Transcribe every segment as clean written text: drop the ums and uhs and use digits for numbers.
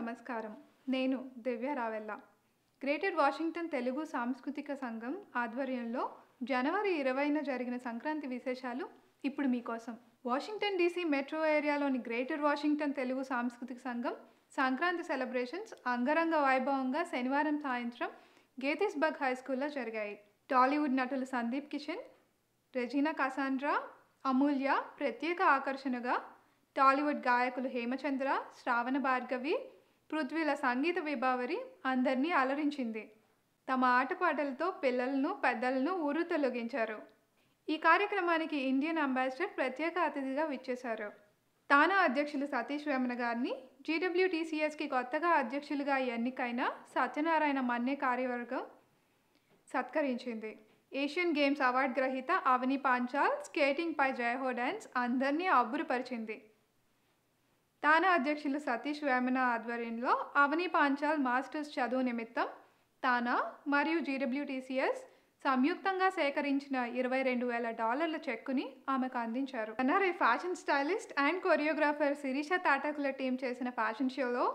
నమస్కారం. నేను దివ్య Ravela. Greater Washington Telugu సాంస్కృతిక సంఘం ఆధ్వర్యంలో జనవరి 20న జరిగిన సంక్రాంతి విశేషాలు ఇప్పుడు మీకోసం. వాషింగ్టన్ డీసీ మెట్రో ఏరియాలోని గ్రేటర్ వాషింగ్టన్ తెలుగు సాంస్కృతిక సంఘం సంక్రాంతి సెలబ్రేషన్స్ అంగరంగ వైభవంగా శనివారం సాయంత్రం గేతిస్బర్గ్ హై స్కూల్లో జరిగాయి. టాలీవుడ్ నటులు సందీప్ కిషన్, రెజీనా కసాండ్రా, అమూల్య ప్రత్యేక ఆకర్షణగా, టాలీవుడ్ గాయకులు హేమచంద్ర, శ్రావణ భార్గవి, పృథ్వీల సంగీత విభావరి అందరినీ అలరించింది. తమ ఆటపాటలతో పిల్లలను పెద్దలను ఊరుతొలగించారు. ఈ కార్యక్రమానికి ఇండియన్ అంబాసిడర్ ప్రత్యేక అతిథిగా విచ్చేశారు. తానా అధ్యక్షులు సతీష్ వేమన గారిని GWTCSకి కొత్తగా అధ్యక్షులుగా ఎన్నికైన సత్యనారాయణ మన్నే కార్యవర్గం సత్కరించింది. ఏషియన్ గేమ్స్ అవార్డు గ్రహీత అవని పాంచాల్ స్కేటింగ్ పై జయహో డ్యాన్స్ అందరినీ అబ్బురపరిచింది. తానా అధ్యక్షులు సతీష్ వేమన ఆధ్వర్యంలో అవని పాంచాల్ మాస్టర్స్ చదువు నిమిత్తం తానా మరియు GWTCS సంయుక్తంగా సేకరించిన $22,000 చెక్కుని ఆమెకు అందించారు. NRI fashion stylist and choreographer Sirisha Tatakula team చేసిన ఫ్యాషన్ షోలో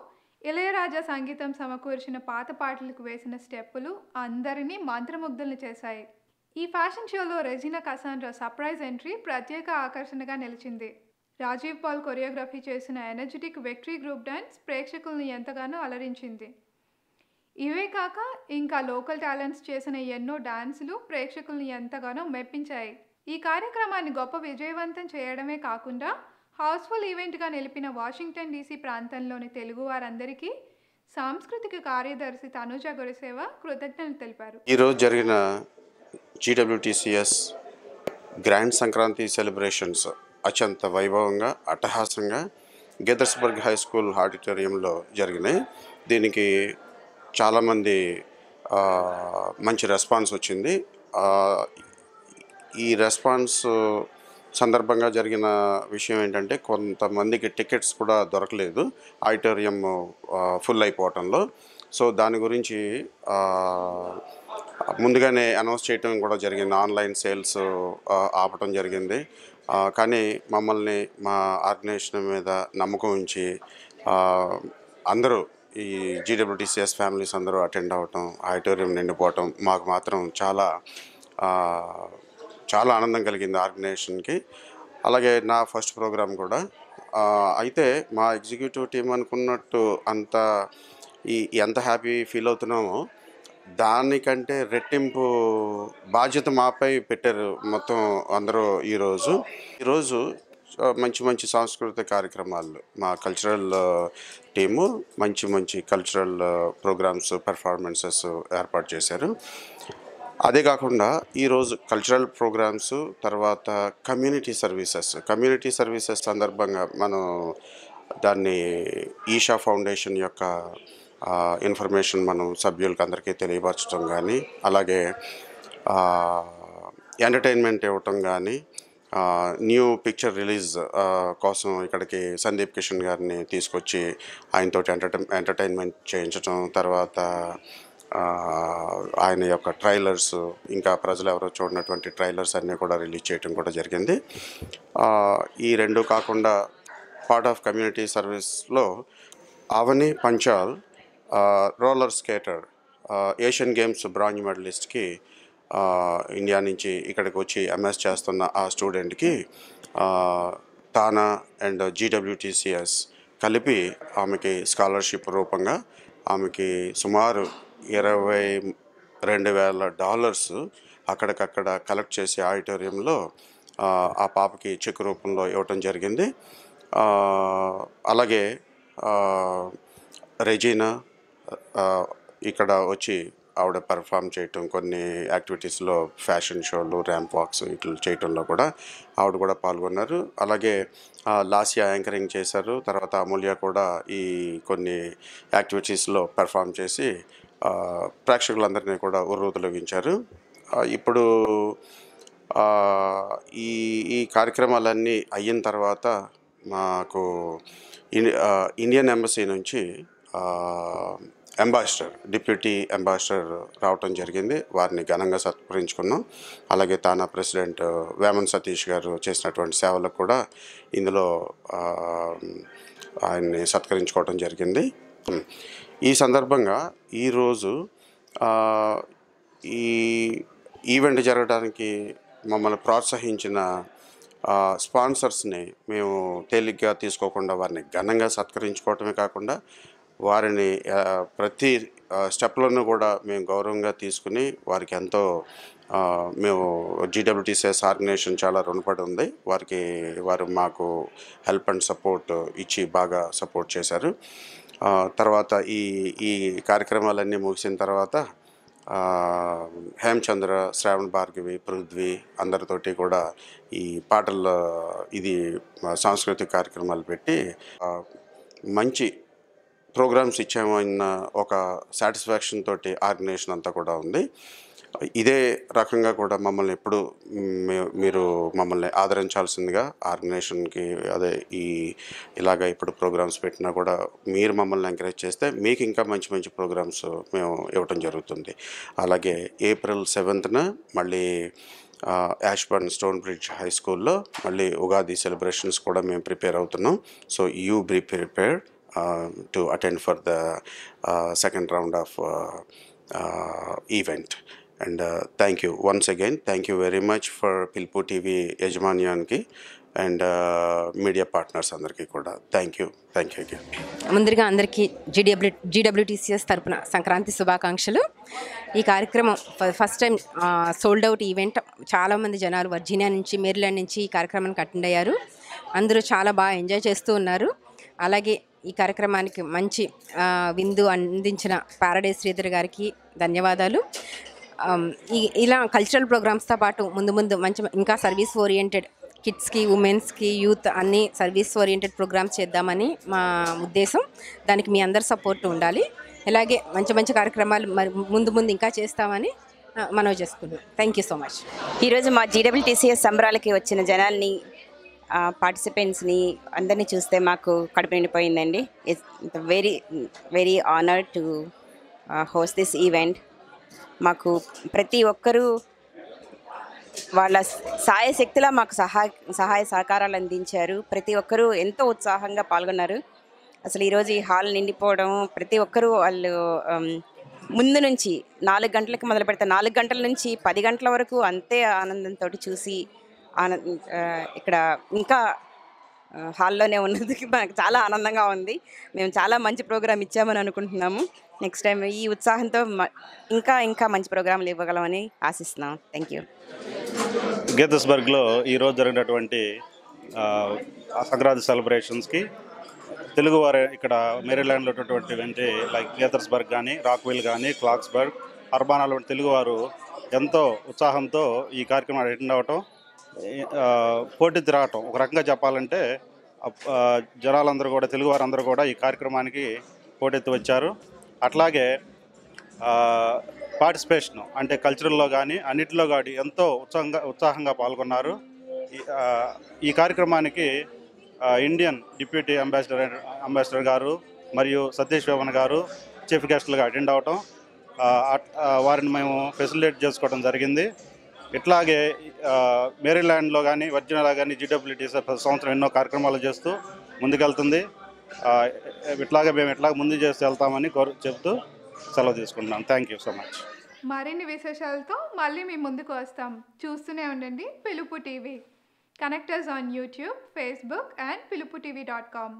ఇళయరాజా సంగీతం సమకూర్చిన పాత పాటలకు వేసిన స్టెప్పులు అందరినీ మంత్రముగ్ధుల్ని చేశాయి. ఈ ఫ్యాషన్ షోలో రెజీనా కసాండ్రా సర్ప్రైజ్ ఎంట్రీ ప్రత్యేక ఆకర్షణగా నిలిచింది. రాజీవ్ పాల్ కొరియోగ్రఫీ చేసిన ఎనర్జెటిక్ విక్టరీ గ్రూప్ డ్యాన్స్ ప్రేక్షకులను ఎంతగానో అలరించింది. ఇవే కాక ఇంకా లోకల్ టాలెంట్స్ చేసిన ఎన్నో డాన్సులు ప్రేక్షకులను ఎంతగానో మెప్పించాయి. ఈ కార్యక్రమాన్ని గొప్ప విజయవంతం చేయడమే కాకుండా హౌస్ఫుల్ ఈవెంట్గా నిలిపిన వాషింగ్టన్ డీసీ ప్రాంతంలోని తెలుగు వారందరికీ సాంస్కృతిక కార్యదర్శి తనుజ గురిసేవ కృతజ్ఞతలు తెలిపారు. ఈరోజు జరిగిన GWTCS గ్రాండ్ సంక్రాంతి సెలబ్రేషన్స్ అత్యంత వైభవంగా అట్టహాసంగా గేథర్స్బర్గ్ హై స్కూల్ ఆడిటోరియంలో జరిగినాయి. దీనికి చాలామంది మంచి రెస్పాన్స్ వచ్చింది. ఈ రెస్పాన్స్ సందర్భంగా జరిగిన విషయం ఏంటంటే కొంతమందికి టికెట్స్ కూడా దొరకలేదు ఆడిటోరియం ఫుల్ అయిపోవటంలో. సో దాని గురించి ముందుగానే అనౌన్స్ చేయటం కూడా జరిగింది. ఆన్లైన్ సేల్స్ ఆపటం జరిగింది. కానీ మమ్మల్ని మా ఆర్గనైజేషన్ మీద నమ్మకం ఉంచి అందరూ ఈ GWTCS ఫ్యామిలీస్ అందరూ అటెండ్ అవ్వటం, ఆడిటోరియం నిండిపోవటం మాకు మాత్రం చాలా చాలా ఆనందం కలిగింది ఆర్గనైజేషన్కి. అలాగే నా ఫస్ట్ ప్రోగ్రామ్ కూడా. అయితే మా ఎగ్జిక్యూటివ్ టీం అనుకున్నట్టు ఎంత హ్యాపీ ఫీల్ అవుతున్నామో దానికంటే రెట్టింపు బాధ్యత మాపై పెట్టారు మొత్తం అందరూ. ఈరోజు మంచి సాంస్కృతిక కార్యక్రమాలు మా కల్చరల్ టీము మంచి కల్చరల్ ప్రోగ్రామ్స్ పెర్ఫార్మెన్సెస్ ఏర్పాటు చేశారు. అదే కాకుండా ఈరోజు కల్చరల్ ప్రోగ్రామ్స్ తర్వాత కమ్యూనిటీ సర్వీసెస్ సందర్భంగా మనం దాన్ని ఈషా ఫౌండేషన్ యొక్క ఇన్ఫర్మేషన్ మనం సభ్యులకు అందరికీ తెలియపరచడం కానీ, అలాగే ఎంటర్టైన్మెంట్ ఇవ్వటం కానీ, న్యూ పిక్చర్ రిలీజ్ కోసం ఇక్కడికి సందీప్ కిషన్ గారిని తీసుకొచ్చి ఆయనతో ఎంటర్టైన్మెంట్ చేయించడం, తర్వాత ఆయన యొక్క ట్రైలర్స్ ఇంకా ప్రజలు ఎవరో చూడనటువంటి ట్రైలర్స్ అన్నీ కూడా రిలీజ్ చేయడం కూడా జరిగింది. ఈ రెండు కాకుండా పార్ట్ ఆఫ్ కమ్యూనిటీ సర్వీస్లో Avani Panchal roller skater Asian games bronze మెడలిస్ట్కి ఇండియా నుంచి ఇక్కడికి వచ్చి MS చేస్తున్న ఆ స్టూడెంట్కి తానా అండ్ GWTCS కలిపి ఆమెకి స్కాలర్షిప్ రూపంగా ఆమెకి సుమారు $22,000 అక్కడికక్కడ కలెక్ట్ చేసి ఆడిటోరియంలో ఆ పాపకి చెక్ రూపంలో ఇవ్వటం జరిగింది. అలాగే రెజీనా ఇక్కడ వచ్చి ఆవిడ పెర్ఫామ్ చేయటం, కొన్ని యాక్టివిటీస్లో ఫ్యాషన్ షోలు, ర్యాంప్ వాక్స్ ఇట్లా చేయటంలో కూడా ఆవిడ కూడా పాల్గొన్నారు. అలాగే లాస్యా యాంకరింగ్ చేశారు. తర్వాత అమూల్య కూడా ఈ కొన్ని యాక్టివిటీస్లో పెర్ఫామ్ చేసి ప్రేక్షకులందరినీ కూడా ఉర్రూతలొగించారు. ఇప్పుడు ఈ కార్యక్రమాలన్నీ అయిన తర్వాత మాకు ఇండియన్ ఎంబసీ నుంచి డిప్యూటీ అంబాసిడర్ రావటం జరిగింది. వారిని ఘనంగా సత్కరించుకున్నాం. అలాగే తానా ప్రెసిడెంట్ వేమన్ సతీష్ గారు చేసినటువంటి సేవలకు కూడా ఇందులో ఆయన్ని సత్కరించుకోవడం జరిగింది. ఈ సందర్భంగా ఈరోజు ఈ ఈవెంట్ జరగడానికి మమ్మల్ని ప్రోత్సహించిన స్పాన్సర్స్ని మేము తేలిగ్గా తీసుకోకుండా వారిని ఘనంగా సత్కరించుకోవటమే కాకుండా వారిని ప్రతి స్టెప్లను కూడా మేము గౌరవంగా తీసుకుని వారికి ఎంతో మేము GWTCS ఆర్గనైజేషన్ చాలా రుణపడి ఉంది. వారు మాకు హెల్ప్ అండ్ సపోర్ట్ ఇచ్చి బాగా సపోర్ట్ చేశారు. తర్వాత ఈ కార్యక్రమాలన్నీ ముగిసిన తర్వాత హేమచంద్ర, శ్రావణ్ భార్గవి, పృథ్వీ అందరితోటి కూడా ఈ పాటల సాంస్కృతిక కార్యక్రమాలు పెట్టి మంచి ప్రోగ్రామ్స్ ఇచ్చామన్న ఒక సాటిస్ఫాక్షన్ తోటి ఆర్గనైజేషన్ అంతా కూడా ఉంది. ఇదే రకంగా కూడా మమ్మల్ని ఎప్పుడు మీరు మమ్మల్ని ఆదరించాల్సిందిగా ఆర్గనైజేషన్కి ఇలాగ ఇప్పుడు ప్రోగ్రామ్స్ పెట్టినా కూడా మీరు మమ్మల్ని ఎంకరేజ్ చేస్తే మీకు ఇంకా మంచి మంచి ప్రోగ్రామ్స్ మేము ఇవ్వటం జరుగుతుంది. అలాగే April 7th మళ్ళీ యాష్బర్న్ స్టోన్ బ్రిడ్జ్ హై స్కూల్లో మళ్ళీ ఉగాది సెలబ్రేషన్స్ కూడా మేము ప్రిపేర్ అవుతున్నాం. So you be prepared to attend for the second round of event. And thank you once again. Thank you very much for Pilpu TV యజమాన్యానికి and media partners అందరికీ కూడా thank you again. ముందుగా అందరికీ GWTCS తరపున సంక్రాంతి శుభాకాంక్షలు. ఈ కార్యక్రమం first time sold out event. చాలామంది జనాలు వర్జీనియా నుంచి, మేరీలాండ్ నుంచి ఈ కార్యక్రమానికి అటెండ్ అయ్యారు. అందరూ చాలా బాగా ఎంజాయ్ చేస్తూ ఉన్నారు. అలాగే ఈ కార్యక్రమానికి మంచి విందు అందించిన పారడైజ్ శ్రీధర్ గారికి ధన్యవాదాలు. ఇలా కల్చరల్ ప్రోగ్రామ్స్తో పాటు ముందు మంచి ఇంకా సర్వీస్ ఓరియంటెడ్ కిడ్స్కి, ఉమెన్స్కి, యూత్ అన్ని సర్వీస్ ఓరియంటెడ్ ప్రోగ్రామ్స్ చేద్దామని మా ఉద్దేశం. దానికి మీ అందరి సపోర్ట్ ఉండాలి. అలాగే మంచి కార్యక్రమాలు ముందు ఇంకా చేస్తామని మనవి చేసుకున్నాం. Thank you so much. ఈరోజు మా GWTCS సంబరాలకి వచ్చిన జనాల్ని, పార్టిసిపెంట్స్ని అందరినీ చూస్తే మాకు కడుపు నిండిపోయిందండి. It's very very honour to host this event. మాకు ప్రతి ఒక్కరూ వాళ్ళ సాయశక్తిలా మాకు సహాయ సహకారాలు అందించారు. ప్రతి ఒక్కరూ ఎంతో ఉత్సాహంగా పాల్గొన్నారు. అసలు ఈరోజు ఈ హాల్ నిండిపోవడం, ప్రతి ఒక్కరూ వాళ్ళు ముందు నుంచి 4 గంటలకు మొదలు పెడితే 4 గంటల నుంచి 10 గంటల వరకు అంతే ఆనందంతో చూసి ఇక్కడ ఇంకా హాల్లోనే ఉన్నందుకు మనకు చాలా ఆనందంగా ఉంది. మేము చాలా మంచి ప్రోగ్రామ్ ఇచ్చామని అనుకుంటున్నాము. నెక్స్ట్ టైం ఈ ఉత్సాహంతో ఇంకా మంచి ప్రోగ్రాంలు ఇవ్వగలమని ఆశిస్తున్నాం. Thank you. గేథర్స్బర్గ్లో ఈరోజు జరిగినటువంటి సంక్రాంతి సెలబ్రేషన్స్కి తెలుగువారు ఇక్కడ మేరీల్యాండ్లో ఉన్నటువంటి లైక్ గేథర్స్బర్గ్ కానీ, రాక్విల్ కానీ, క్లాక్స్బర్గ్, అర్బానాలో తెలుగువారు ఎంతో ఉత్సాహంతో ఈ కార్యక్రమాన్ని అటెండ్ అవ్వటం, పోటీ తిరగటం. ఒక రకంగా చెప్పాలంటే జనాలందరూ కూడా, తెలుగువారందరూ కూడా ఈ కార్యక్రమానికి పోటెత్తి వచ్చారు. అట్లాగే పార్టిసిపేషన్ అంటే కల్చరల్లో కానీ అన్నిటిలో కానీ ఎంతో ఉత్సాహంగా పాల్గొన్నారు. ఈ కార్యక్రమానికి ఇండియన్ డిప్యూటీ అంబాసిడర్ గారు మరియు సతీష్ వేమన్ గారు చీఫ్ గెస్టులుగా అటెండ్ అవ్వటం, వారిని మేము ఫెసిలిటేట్ చేసుకోవడం జరిగింది. ఇట్లాగే మేరీల్యాండ్లో కానీ, వర్జీనియాలో కానీ GWTCS సంవత్సరం ఎన్నో కార్యక్రమాలు చేస్తూ ముందుకెళ్తుంది. మేము ముందు చేసి వెళ్తామని చెప్తూ సెలవు తీసుకుంటున్నాం. Thank you so much. మరిన్ని విశేషాలతో మళ్ళీ మీ ముందుకు వస్తాం. చూస్తూనే ఉండండి పిలుపు TV. Connect us on YouTube, Facebook and piluputv.com.